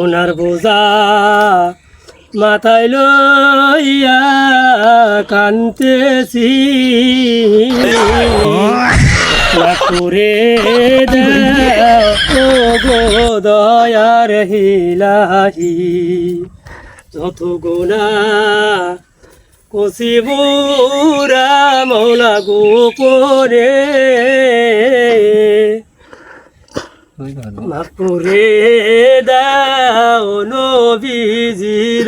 ওনার বোঝা মাথায় লইয়া কান্তেছি করে গো দয়ার হিলাহি যত গোনা কসিবুরা মৌলা গোপরে মাপুরে দাও নবীজির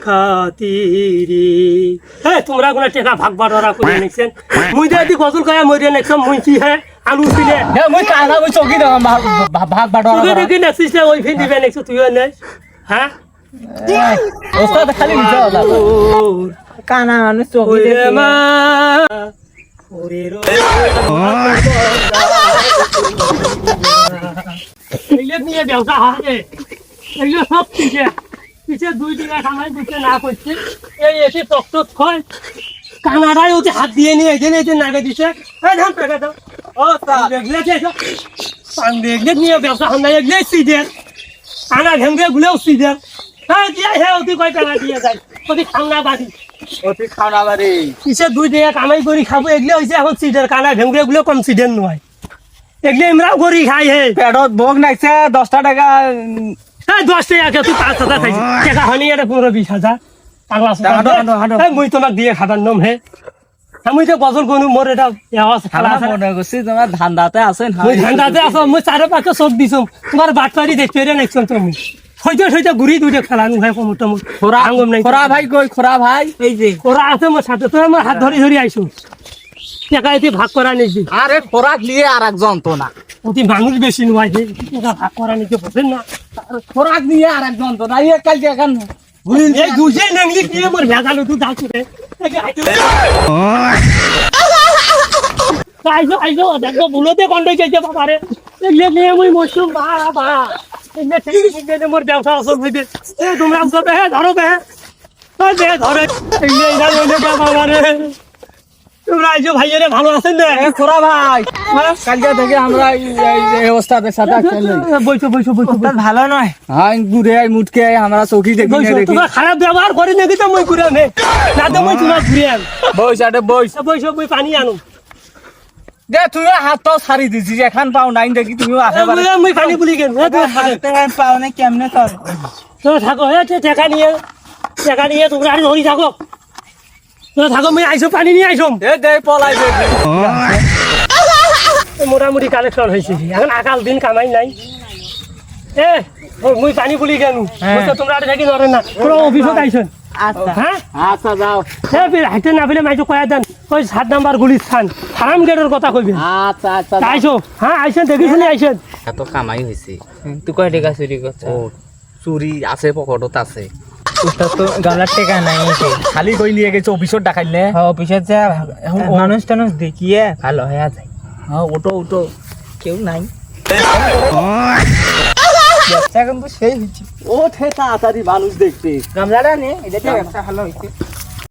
খাতিরে। হ্যাঁ তোমরা কোন টেকা ভাগ বাড়া করে নেছেন মুই যদি গজল কয়া মরিয়া নেছম মুই কি হ্যাঁ আলু ছিলে হ্যাঁ মুই কানা মুই চকি দাও ভাগ বাড়া তুই দেখি নেছিস না ওই ফিন দিবে নেছ তুই নাই হ্যাঁ ওস্তাদ খালি নিছো কানা মানুষ চকি দেখে মা ওরে রো এইলে নিয়ে ব্যবসা হবে এইলে সব পিছে পিছে 2 টাকা কামাই দিতে না করছে এই এসে টকটক হয় কানাডায় ওতে হাত দিয়ে নিয়ে এখানে নাগে দিছে এই ধান পেকে দাও ও তা দেখলে যে পান দেখলে নিয়ে ব্যবসা হন্ডা এগলে সিদের কানা ঘেমগে গুলেও সিদের হ্যাঁ দিয়া হে ওতে কয় টাকা দিয়ে যায় ওতে খাওনা বাড়ি অতি খাওনা বাড়ি পিছে 2 টাকা কামাই করে খাবো এগলে হইছে এখন সিদের কানা ঘেমগে গুলো কম সিদের নয় এগলে আমরাও করি খাই হে পেটত ভোগ নাইছে 10 টাকা হ্যাঁ 10 টাকা তুই 5,000 খাইছিস টাকা হনি এটা 15-20,000 পাগলা এই মুই তোমাক দিয়ে খাবার নম হে আমি তো গজল কোন মোর এটা আওয়াজ খালা আছে মনে করছি তোমার ধান্দাতে আছেন মুই ধান্দাতে আছো মুই চারে পাকে চোখ দিছুম তোমার বাটপারি দেখতে রে নেছম তুমি সইতে ঘুরি দুইটা খেলানো হয় কমটা মোর খোরা আঙ্গম নাই খোরা ভাই কই খোরা ভাই এই যে ওরা আছে মোর সাথে তোর আমার হাত ধরি আইছো টাকা এতে ভাগ করা নিছি আরে খোরাক নিয়ে আরেক যন্ত্রণা অতি মানুষ বেশি নয় হে টাকা ভাগ করা নিতে বলেন না খোরাক নিয়ে আরেক যন্ত্রণা এই কাল এখন এই দুজে নাঙ্গি দিয়ে মোর ভেজালো তুই যাচ্ছ রে আইজো দেখো বুলোতে কন্ড চাইছে বাবারে এগুলো নিয়ে মুই মশরুম বাবা এগুলো ঠিক মোর ব্যবসা আসল হইবে এ তোমরা সব হে ধরো বে ধরে এগুলো ইধা লইলে বাবারে তোমরা আইজো ভাইয়েরে ভালো আছেন না খোরা ভাই কালকে থেকে আমরা এই অবস্থাতে সাথে খেলি বইছো ভালো নয় হ্যাঁ ঘুরে আই মুটকে আমরা চৌকি দেখি দেখি তোমরা খারাপ ব্যবহার করে নাকি তো মই ঘুরে নে না তো মই তোমার ঘুরে আন বইস আরে বইস বইছো মই পানি আনো দে তুই হাত তো সারি দিছিস এখন পাও নাই দেখি তুমিও আসে মই পানি বুলি কেন পাও না কেমনে কর তো থাকো হে টাকা নিয়ে তোমরা আর ধরি থাকো তো থাকো মই আইছো পানি নিয়ে আইছো এ দে পলাই দে মোটামুটি কালেকশন হয়েছে এখন আকাল দিন কামাই নাই এ মুই পানি বুলি কেন তোমরা আর থাকি নরে না তোমরা অফিসত আইছেন আচ্ছা হ্যাঁ আচ্ছা যাও হাইতে না পেলে মাইতো কয়া দেন ওই 7 নাম্বার গুলিস্তান হারাম গেটের কথা কইবে আচ্ছা আচ্ছা আইছো হ্যাঁ আইছেন দেখি শুনে আইছেন এত কামাই হয়েছে তুই কয় টাকা চুরি করছ ও চুরি আছে পকেটত আছে তোর তো গালার টাকা নাই খালি কই নিয়ে গেছে অফিসত দেখাইলে অফিসে যা মানুষ টানুষ দেখিয়ে ভালো হয়ে যায় হ্যাঁ ওটো কেউ নাই ব্যবসা কিন্তু সেই হচ্ছে ও ঠেকা তাড়াতাড়ি মানুষ দেখতে গামলাটা নে এটা ব্যবসা ভালো হয়েছে